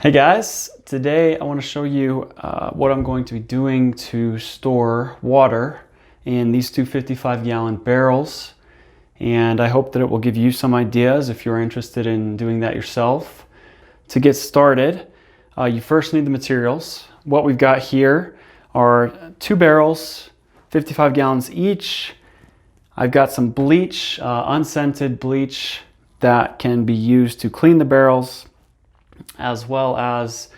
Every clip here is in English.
Hey guys, today I want to show you what I'm going to be doing to store water in these two 55-gallon barrels, and I hope that it will give you some ideas if you're interested in doing that yourself. To get started, you first need the materials. What we've got here are 2 barrels, 55 gallons each. I've got some bleach, unscented bleach that can be used to clean the barrels, as well as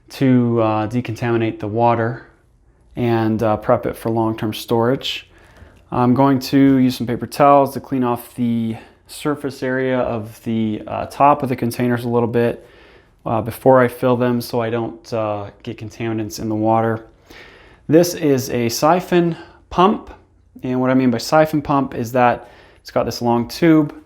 to decontaminate the water and prep it for long-term storage. I'm going to use some paper towels to clean off the surface area of the top of the containers a little bit before I fill them, so I don't get contaminants in the water. This is a siphon pump, and what I mean by siphon pump is that it's got this long tube.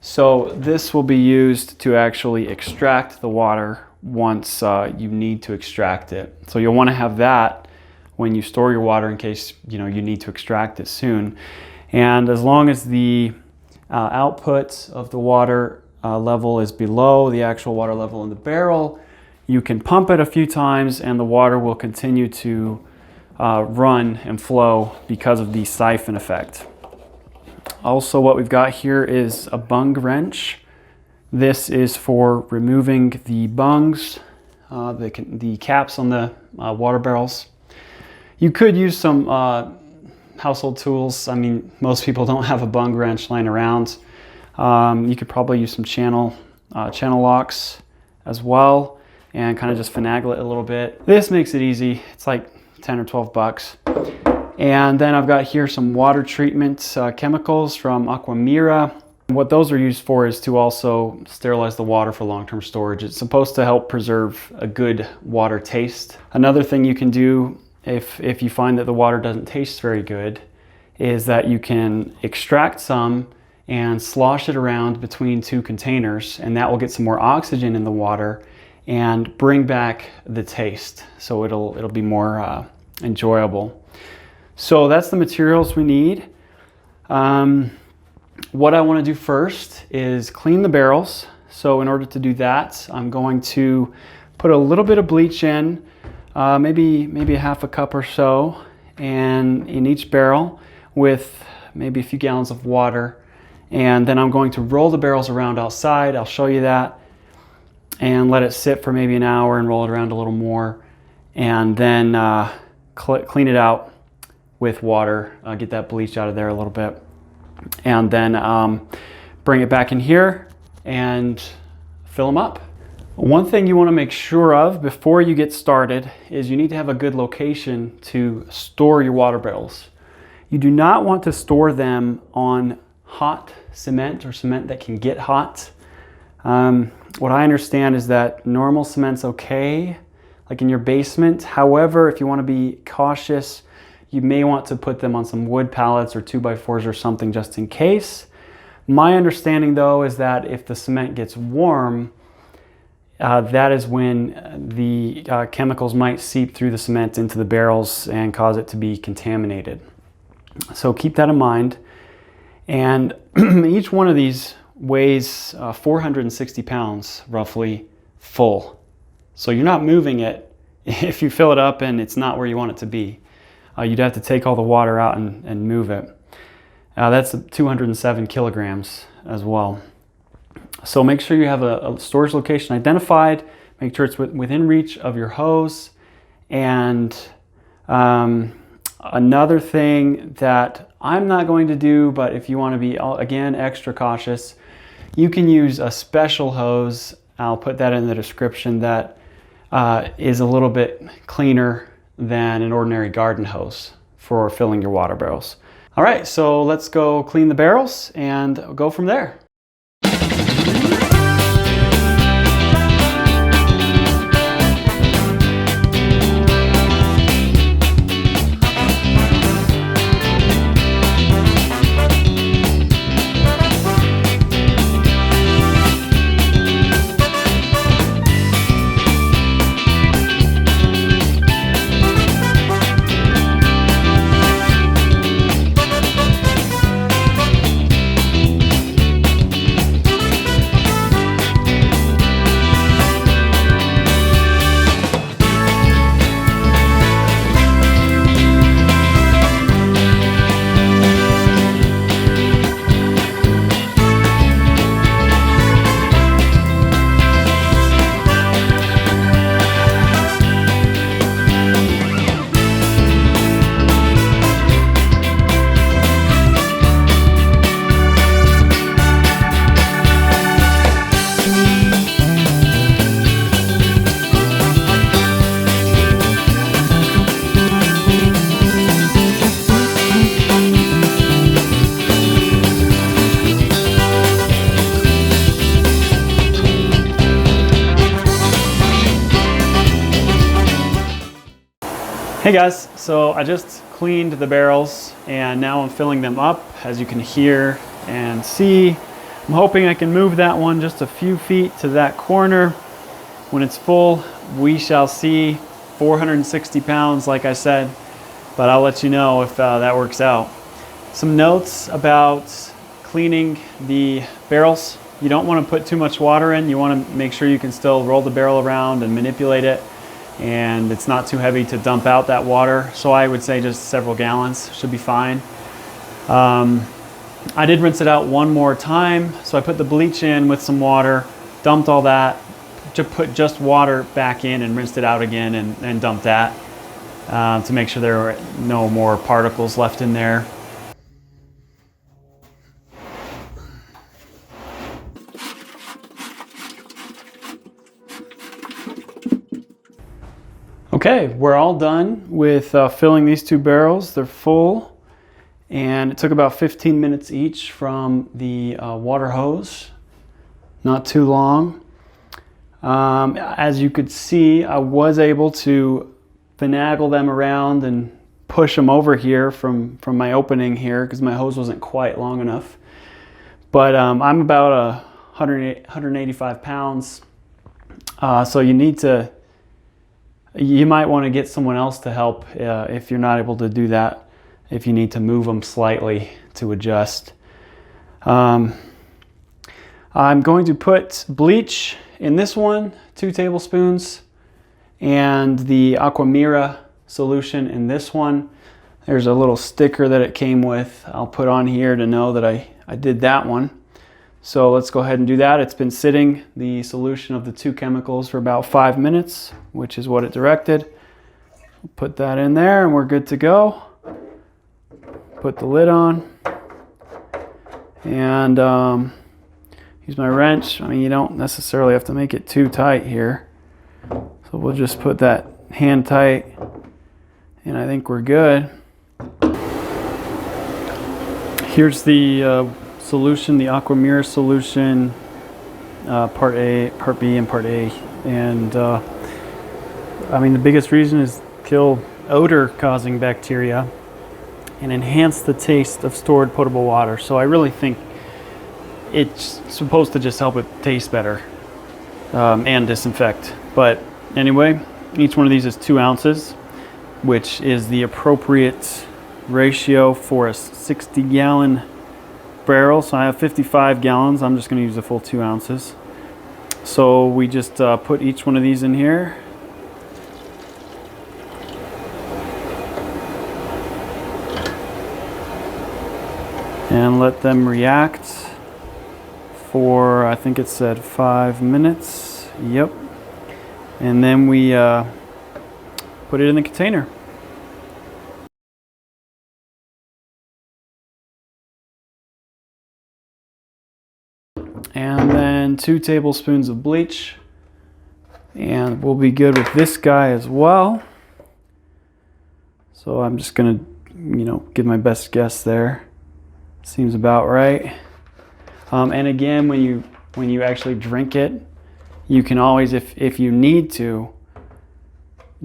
So this will be used to actually extract the water once you need to extract it. So you'll want to have that when you store your water in case you need to extract it soon. And as long as the output of the water level is below the actual water level in the barrel, you can pump it a few times and the water will continue to run and flow because of the siphon effect. Also, what we've got here is a bung wrench. This is for removing the bungs, the caps on the water barrels. You could use some household tools. I mean, most people don't have a bung wrench lying around. You could probably use some channel locks as well and kind of just finagle it a little bit. This makes it easy. It's like 10 or 12 bucks. And then I've got here some water treatment chemicals from Aquamira. What those are used for is to also sterilize the water for long-term storage. It's supposed to help preserve a good water taste. Another thing you can do if you find that the water doesn't taste very good is that you can extract some and slosh it around between 2 containers, and that will get some more oxygen in the water and bring back the taste. So it'll be more enjoyable. So that's the materials we need. What I want to do first is clean the barrels. So in order to do that, I'm going to put a little bit of bleach in, maybe a half a cup or so, and in each barrel with maybe a few gallons of water. And then I'm going to roll the barrels around outside. I'll show you that, and let it sit for maybe an hour and roll it around a little more, and then clean it out with water, get that bleach out of there a little bit, and then bring it back in here and fill them up. One thing you want to make sure of before you get started is you need to have a good location to store your water barrels. You do not want to store them on hot cement or cement that can get hot. What I understand is that normal cement's okay, like in your basement. However, if you want to be cautious, you may want to put them on some wood pallets or 2x4s or something just in case. My understanding though is that if the cement gets warm, that is when the chemicals might seep through the cement into the barrels and cause it to be contaminated. So keep that in mind. And each one of these weighs 460 pounds roughly full. So you're not moving it if you fill it up and it's not where you want it to be. You'd have to take all the water out and move it. That's 207 kilograms as well. So make sure you have a storage location identified. Make sure it's within reach of your hose. And another thing that I'm not going to do, but if you want to be, again, extra cautious, you can use a special hose. I'll put that in the description, that is a little bit cleaner than an ordinary garden hose for filling your water barrels. All right, so let's go clean the barrels and go from there. Hey guys, so I just cleaned the barrels and now I'm filling them up, as you can hear and see. I'm hoping I can move that one just a few feet to that corner. When it's full, we shall see. 460 pounds, like I said, but I'll let you know if that works out. Some notes about cleaning the barrels. You don't want to put too much water in. You want to make sure you can still roll the barrel around and manipulate it, and it's not too heavy to dump out that water. So I would say just several gallons should be fine. I did rinse it out one more time. So I put the bleach in with some water, dumped all that, to put just water back in and rinsed it out again and dumped that to make sure there were no more particles left in there. Okay, we're all done with filling these two barrels. They're full, and it took about 15 minutes each from the water hose. Not too long. As you could see, I was able to finagle them around and push them over here from my opening here because my hose wasn't quite long enough. But I'm about 185 pounds, so you might want to get someone else to help if you're not able to do that, if you need to move them slightly to adjust. I'm going to put bleach in this one, 2 tablespoons, and the Aquamira solution in this one. There's a little sticker that it came with. I'll put on here to know that I did that one. So let's go ahead and do that. It's been sitting, the solution of the 2 chemicals, for about 5 minutes, which is what it directed. Put that in there and we're good to go. Put the lid on and use my wrench. I mean, you don't necessarily have to make it too tight here. So we'll just put that hand tight and I think we're good. Here's the solution, the Aquamira solution, part A, part B, and part A. And I mean, the biggest reason is kill odor-causing bacteria and enhance the taste of stored potable water. So I really think it's supposed to just help it taste better and disinfect. But anyway, each one of these is 2 ounces, which is the appropriate ratio for a 60-gallon barrel. So I have 55 gallons. I'm just going to use a full 2 ounces. So we just put each one of these in here. And let them react for, I think it said 5 minutes. Yep. And then we put it in the container. And then 2 tablespoons of bleach. And we'll be good with this guy as well. So I'm just gonna, give my best guess there. Seems about right. And again, when you actually drink it, you can always, if you need to,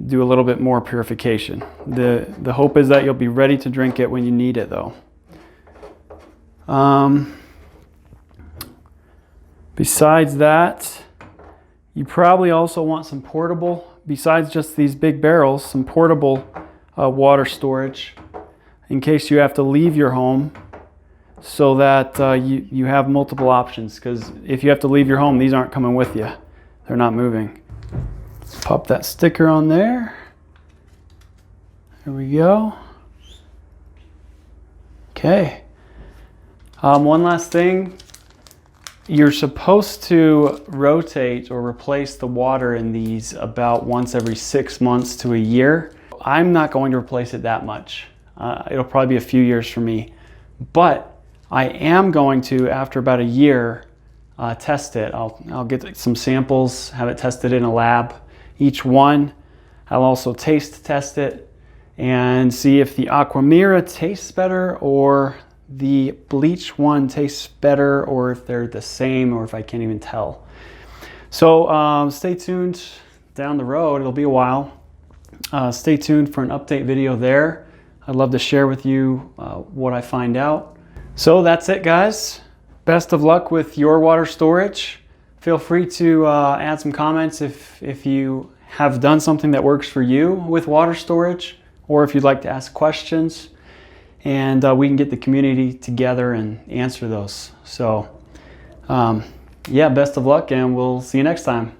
do a little bit more purification. The hope is that you'll be ready to drink it when you need it, though. Besides that, you probably also want some portable, besides just these big barrels, some portable water storage in case you have to leave your home, so that you have multiple options. Because if you have to leave your home, these aren't coming with you. They're not moving. Pop that sticker on there. There we go. Okay. One last thing. You're supposed to rotate or replace the water in these about once every 6 months to a year. I'm not going to replace it that much. It'll probably be a few years for me. But I am going to, after about a year, test it. I'll get some samples, have it tested in a lab, each one. I'll also taste test it and see if the Aquamira tastes better or the Bleach one tastes better, or if they're the same, or if I can't even tell. So stay tuned down the road. It'll be a while. Stay tuned for an update video there. I'd love to share with you what I find out. So that's it, guys. Best of luck with your water storage. Feel free to add some comments if you have done something that works for you with water storage, or if you'd like to ask questions, and we can get the community together and answer those. So yeah, best of luck, and we'll see you next time.